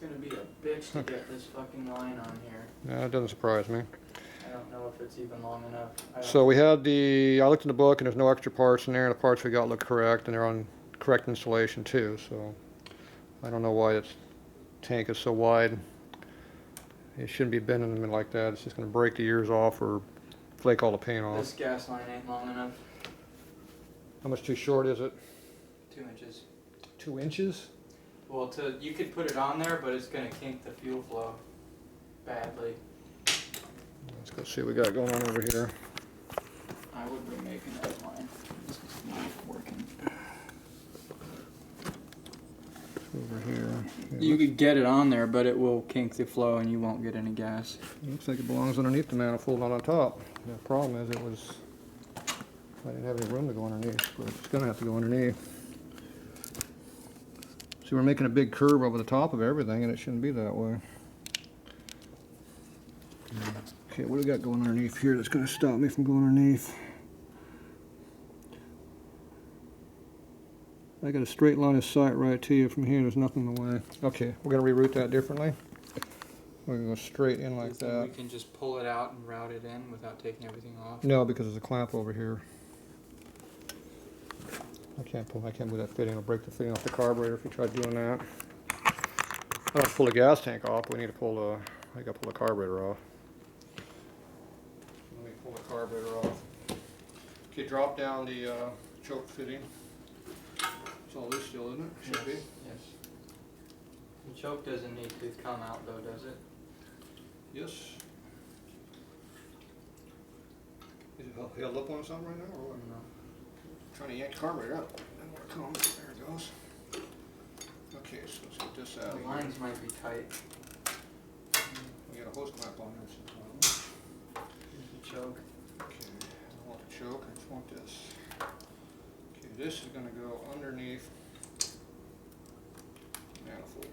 gonna be a bitch to get this fucking line on here. Yeah, it doesn't surprise me. I don't know if it's even long enough. So we had I looked in the book and there's no extra parts in there. The parts we got look correct and they're on correct installation too. So I don't know why its tank is so wide. It shouldn't be bending them like that. It's just going to break the ears off or flake all the paint off. This gas line ain't long enough. How much too short is it? 2 inches. 2 inches? Well, you could put it on there, but it's gonna kink the fuel flow badly. Let's go see what we got going on over here. I would be making that line. This is not working. Over here. Yeah, You could get it on there, but it will kink the flow and you won't get any gas. Looks like it belongs underneath the manifold, not on top. The problem is I didn't have any room to go underneath, but it's going to have to go underneath. See, we're making a big curve over the top of everything, and it shouldn't be that way. Okay, what do we got going underneath here that's going to stop me from going underneath? I got a straight line of sight right to you from here. There's nothing in the way. Okay, we're going to reroute that differently. We're going to go straight in like that. We can just pull it out and route it in without taking everything off? No, because there's a clamp over here. I can't move that fitting. It'll break the fitting off the carburetor if you try doing that. I don't pull the gas tank off. We need to I got to pull the carburetor off. Let me pull the carburetor off. Okay, drop down the choke fitting. It's all loose still, isn't it? Should be. Yes. The choke doesn't need to come out though, does it? Yes. Is it held up on something right now, or what? No. Trying to yank the carburetor out. Doesn't want to come. There it goes. Okay, so let's get this out of The here. lines might be tight. We got a hose clamp on there. Here's the choke. Okay, I don't want the choke, I just want this. Okay, this is going to go underneath the manifold.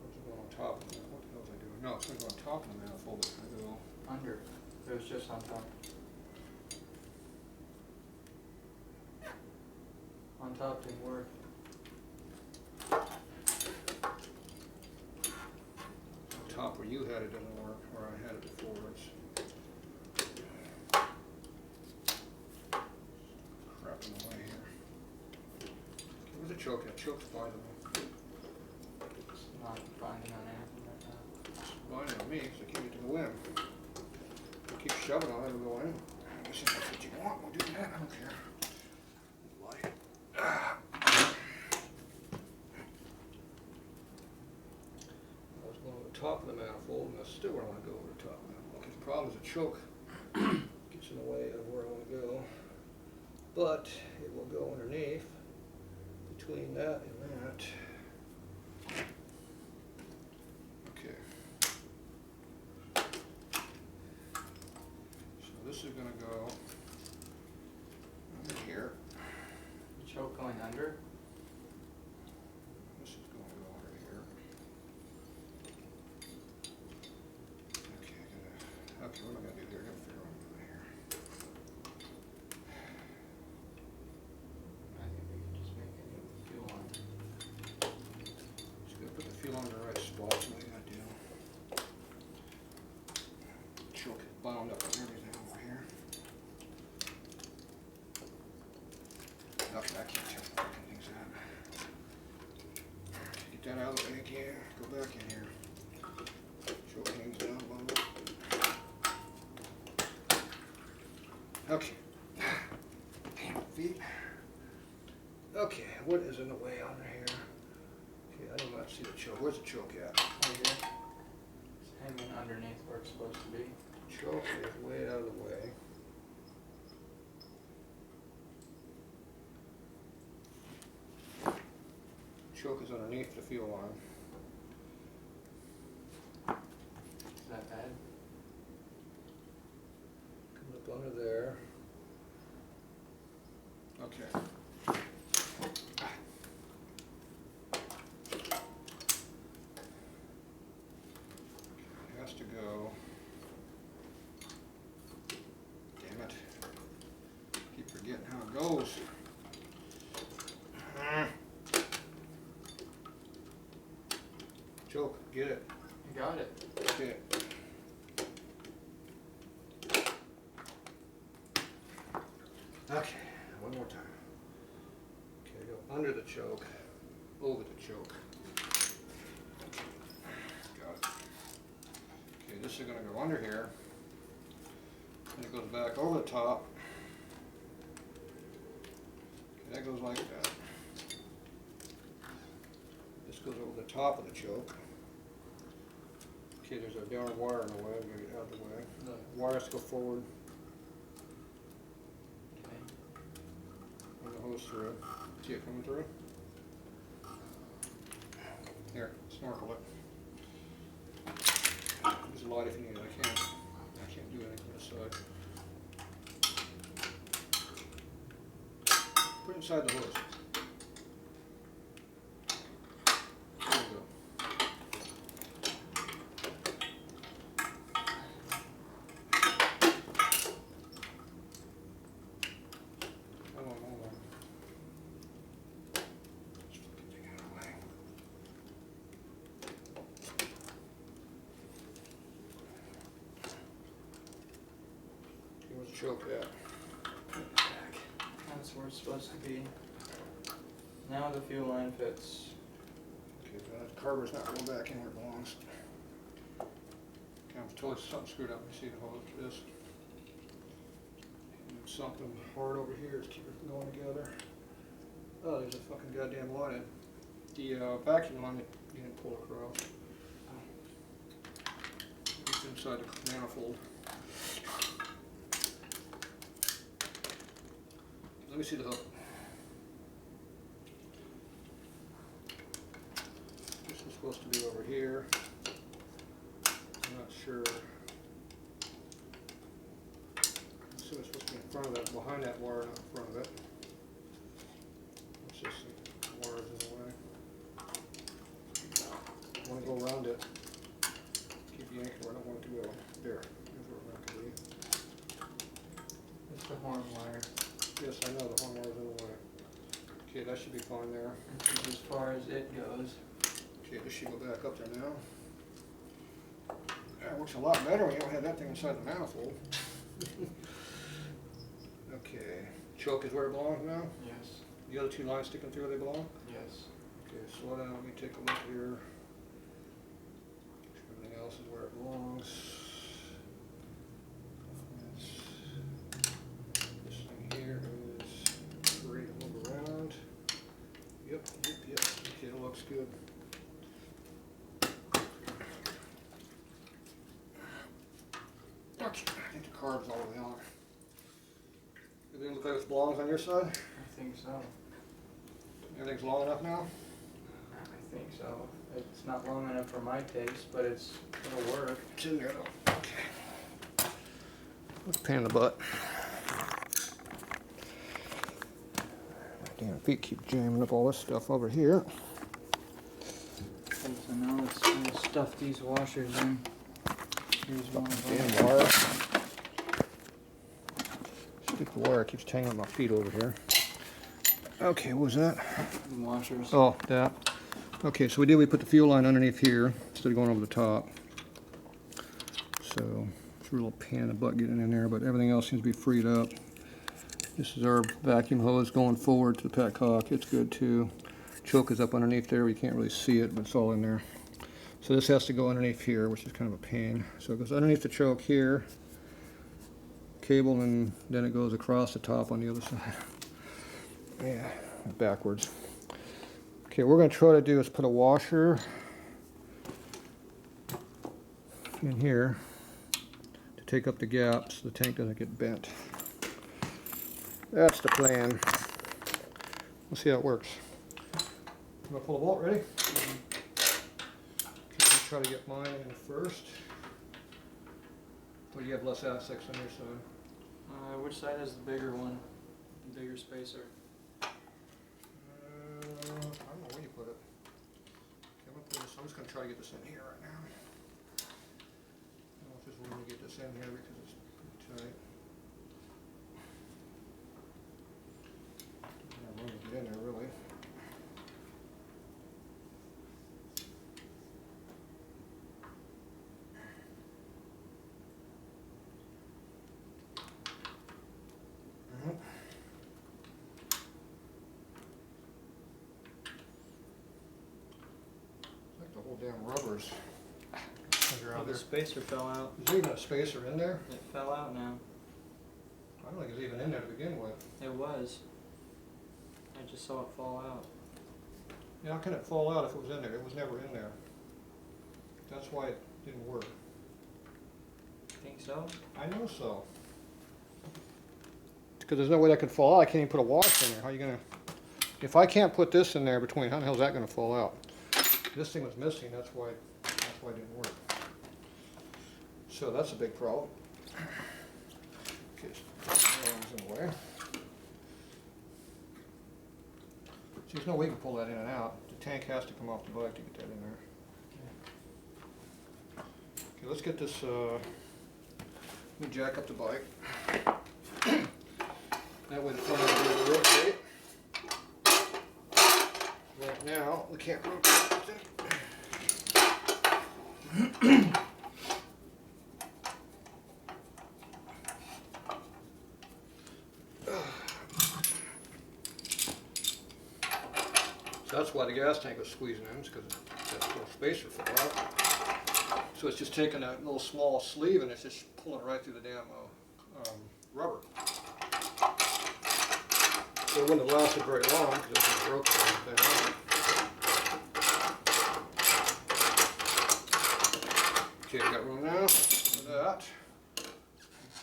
What's it going on top of it? What the hell was I doing? No, it's going to go on top of the manifold. It's going to go Under. It was just on top. On top didn't work. on top where you had it doesn't work, where I had it before. It's crap in the way here. Where's the choke at? Choke's bindable. It's not binding on anything right now. It's binding on me because I can't get to go in. Keep shoving on it, it'll go in. I guess if that's what you want, we'll do that. I don't care. Light. I was going over the top of the manifold, and I still don't want to go over the top of the manifold. Because the problem is the choke gets in the way of where I want to go. But it will go underneath, between that and that. This is going to go under here. The choke going under? This is going to go under here. Okay, what am I going to do here? I got to figure out what I'm doing here. I think we can just make a new fuel line. Just got to put the fuel on the right spot. That's what I got to do. Choke is bound up on everything. Okay, I can't tell the fucking things out. Get that out of the way again. Go back in here. Choke hangs down a little bit. Okay. Damn feet. Okay, what is in the way under here? Okay, I do not see the choke. Where's the choke at? Right here. It's hanging underneath where it's supposed to be. Choke is way out of the way. Choke is underneath the fuel line. Is that bad? Comes up under there. Okay. It has to go. Damn it. Keep forgetting how it goes. Choke, get it. You got it. Okay. Okay, one more time. Okay, go under the choke, over the choke. Got it. Okay, this is gonna go under here. And it goes back over the top. Okay, that goes like that. This goes over the top of the choke. Okay, there's a downward wire in the way. I'm gonna get out of the way. The wire has to go forward. Okay. Run the hose through. See it coming through? Here, snorkel it. There's a light if you need it. I can't do anything from this side. Put it inside the hose. There we go. Hold on. Just fucking take it out of the way. Okay, where's the choke at? Put it back. That's where it's supposed to be. Now the fuel line fits. Okay, so that carburetor's not going back in where it belongs. Okay, I'm totally something screwed up. You see the hose for this? And there's something hard over here to keep it going together. Oh, there's a fucking goddamn line. The vacuum line that you didn't pull across. It's inside the manifold. Let me see the hook. This is supposed to be over here. I'm not sure. I assume it's supposed to be in front of that, behind that wire, not in front of it. It's just the wire's in the way. I want to go around it. Keep the anchor where I don't want it to go. There. That's where we're going to be. It's the horn wire. Yes, I know the horn wire's in the way. Okay, that should be fine there. This is as far as it goes. Okay, this should go back up there now. That works a lot better when you don't have that thing inside the manifold. Okay, choke is where it belongs now? Yes. The other two lines sticking through where they belong? Yes. Okay, slow down, let me take a look here. Everything else is where it belongs. This thing here is free to move around. Yep. Okay, it looks good. Okay, I think the carb's all the way on. Everything look like it belongs on your side? I think so. Everything's long enough now? I think so. It's not long enough for my taste, but it'll work. It's in there though. Okay. Let's pain in the butt. My damn feet keep jamming up all this stuff over here. So now let's stuff these washers in. Here's one of them. Damn wire. Stupid wire keeps tangling my feet over here. Okay, what was that? The washers. Oh, that. Okay, so we put the fuel line underneath here instead of going over the top. So it's a real pain in the butt getting in there, but everything else seems to be freed up. This is our vacuum hose going forward to the petcock. It's good too. Choke is up underneath there. We can't really see it, but it's all in there. So this has to go underneath here, which is kind of a pain. So it goes underneath the choke here, cable, and then it goes across the top on the other side. Yeah, backwards. Okay, what we're going to try to do is put a washer in here to take up the gap so the tank doesn't get bent. That's the plan. Let's see how it works. I'm going to pull the bolt, ready? Okay, let's try to get mine in first. Well, you have less assets on your side. Which side has the bigger one? The bigger spacer? I don't know where you put it. Okay, I'm just going to try to get this in here right now. I don't know if there's room to get this in here because it's pretty tight. rubbers. As you're Oh, out the there. spacer fell out. Is there even a spacer in there? It fell out now. I don't think it's even in there to begin with. It was. I just saw it fall out. Yeah, how can it fall out if it was in there? It was never in there. That's why it didn't work. Think so? I know so. Because there's no way that could fall out. I can't even put a wash in there. How are you gonna? If I can't put this in there between, how the hell is that gonna fall out? This thing was missing. That's why it didn't work. So that's a big problem. Okay, in the way. See, there's no way you can pull that in and out. The tank has to come off the bike to get that in there. Okay, let's get this, let me jack up the bike. That way the front end will rotate. Right now, we can't rotate it. So that's why the gas tank was squeezing in, because that little spacer fell out. So it's just taking a little small sleeve and it's just pulling right through the damn rubber. So it wouldn't have lasted very long because it would have broken everything. Okay, we got room now for that.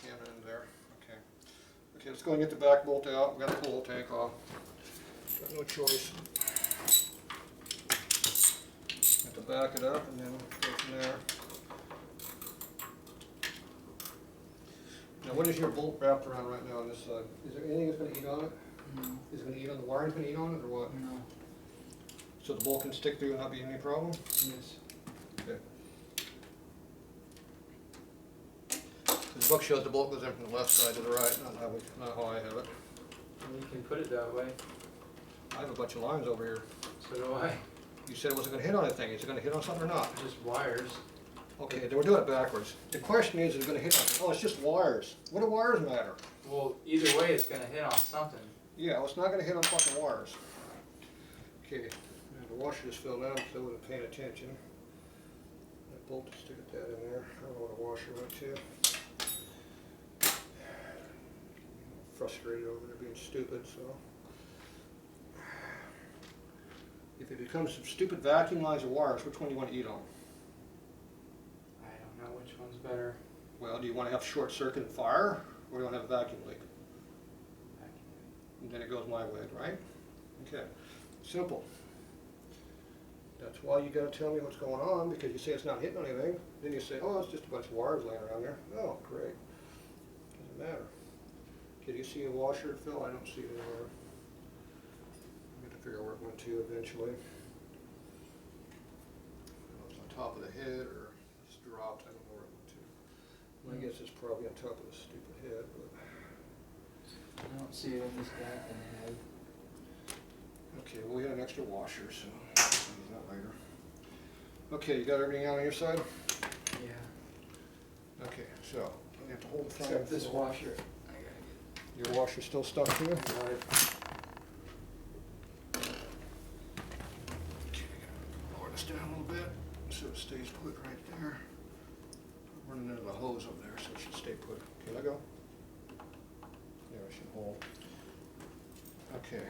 Camera in there. Okay. Okay, let's go and get the back bolt out. We got to pull the tank off. Got no choice. Have to back it up and then go from there. Now, what is your bolt wrapped around right now on this side? Is there anything that's going to eat on it? No. Is it going to eat on the wiring? Going to eat on it, or what? No. So the bolt can stick through and not be any problem? Yes. Okay. So the book shows the bolt goes in from the left side to the right, not how I have it. You can put it that way. I have a bunch of lines over here. So do I. You said it wasn't going to hit on anything. Is it going to hit on something or not? Just wires. Okay, then we're doing it backwards. The question is it going to hit on something? Oh, it's just wires. What do wires matter? Well, either way, it's going to hit on something. Yeah, well, it's not going to hit on fucking wires. Okay, and the washer just fell down because I wasn't paying attention. That bolt just took that in there. I don't know what a washer went to. Frustrated over there being stupid, so. If it becomes some stupid vacuum lines or wires, which one do you want to eat on? I don't know which one's better. Well, do you want to have short circuit and fire, or do you want to have a vacuum leak? And then it goes my way, right? Okay, simple. That's why you got to tell me what's going on, because you say it's not hitting anything. Then you say, oh, it's just a bunch of wires laying around there. Oh, great. Doesn't matter. Okay, do you see a washer, Phil? I don't see it anywhere. I'm going to figure out where it went to eventually. I don't know if it's on top of the head or it's dropped. I don't know where it went to. My guess it's probably on top of the stupid head, but. I don't see it in this guy head. Okay, well, we had an extra washer, so I'll use that later. Okay, you got everything out on your side? Yeah. Okay, so you have to hold the front. Except this washer. I gotta Your washer's still stuck here? get it. Okay, lower this down a little bit so it stays put right there. I'm running into the hose over there, so it should stay put. Okay, let go. There, it should hold. Okay.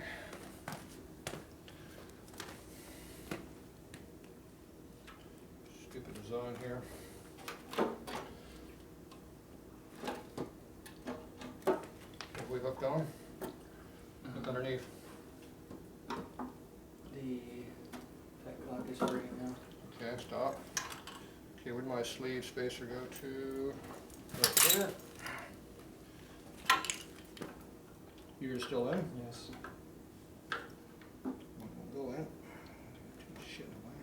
Stupid design here. Have we hooked on? Look underneath. The pet clock is free now. Okay, stop. Okay, where'd my sleeve spacer go to? Right there. You're still in? Yes. We'll go in. Too much shit in the way.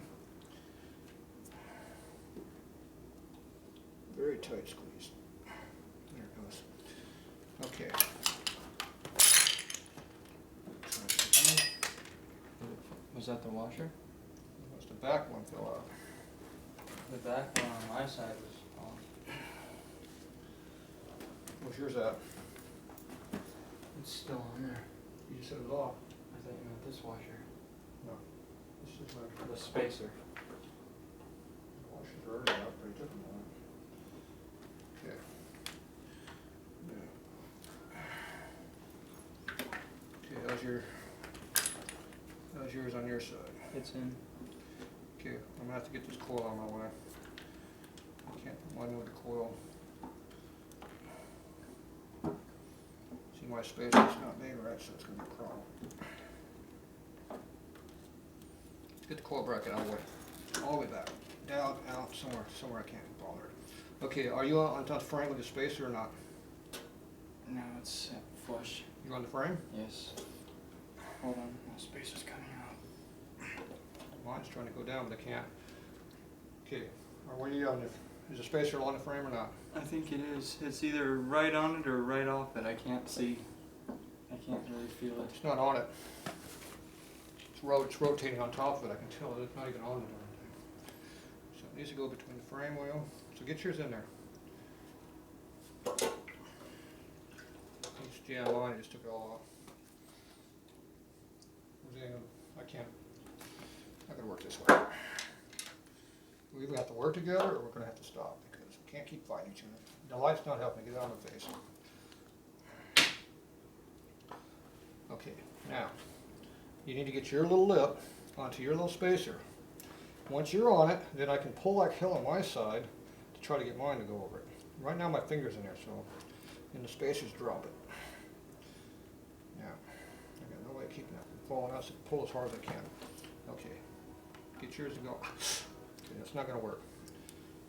Very tight squeeze. There it goes. Okay. Was that the washer? That's the back one fell out. The back one on my side was off. Where's yours at? It's still on there. You just said it was off. I thought you meant this washer. No. This is like The spacer. Bushes are already up, but he took them all. Okay. Okay, how's yours on your side? It's in. Okay, I'm gonna have to get this coil on my way. I can't put mine with the coil. See, my space is not made right, so it's gonna be a problem. Let's get the coil bracket out of the way. All the way back. Down, out, somewhere I can't be bothered. Okay, are you on top of the frame with the spacer or not? No, it's flush. You on the frame? Yes. Hold on, my spacer's coming out. Mine's trying to go down, but I can't. Okay, or where are you on the, is the spacer on the frame or not? I think it is. It's either right on it or right off it. I can't see. I can't really feel it. It's not on it. It's rotating on top of it. I can tell it. It's not even on it or anything. So it needs to go between the frame wheel. So get yours in there. Yeah, mine, I just took it all off. I can't. Not gonna work this way. We either have to work together or we're gonna have to stop because we can't keep fighting each other. The light's not helping me get out of the face. Okay, now you need to get your little lip onto your little spacer. Once you're on it, then I can pull like hell on my side to try to get mine to go over it. Right now my finger's in there, so and the spacers drop it. Now, I got no way of keeping that from falling out, so pull as hard as I can. Okay, get yours to go. Okay, that's not going to work.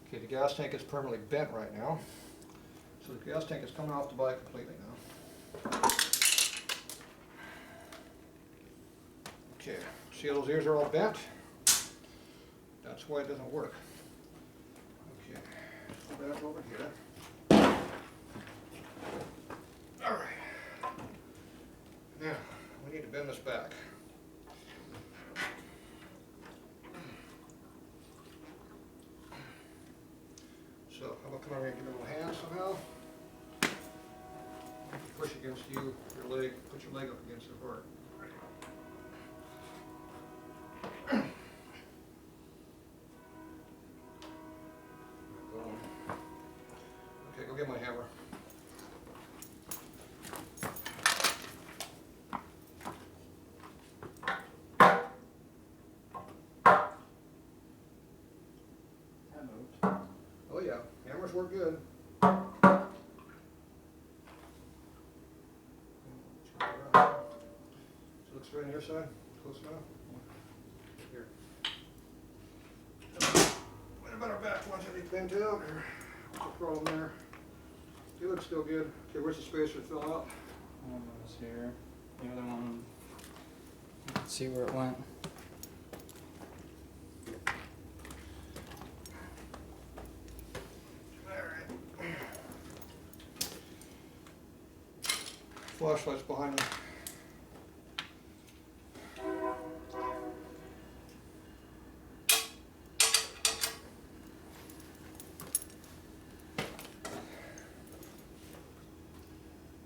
Okay, the gas tank is permanently bent right now. So the gas tank is coming off the bike completely now. Okay, see how those ears are all bent? That's why it doesn't work. Okay, go back over here. Alright. Now, we need to bend this back. So, I'm going to come over here and give it a little hand somehow. Push against you, your leg, put your leg up against the heart. Okay, go get my hammer. Oh yeah, hammers work good. So look straight on your side, close enough. Here. What about our back ones that need bent out? Or what's the problem there? They look still good. Okay, where's the spacer fill out? One was here. The other one. Let's see where it went. Flashlight's behind me.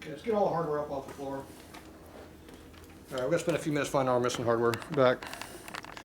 Okay, let's get all the hardware up off the floor. Alright, we're going to spend a few minutes finding our missing hardware back.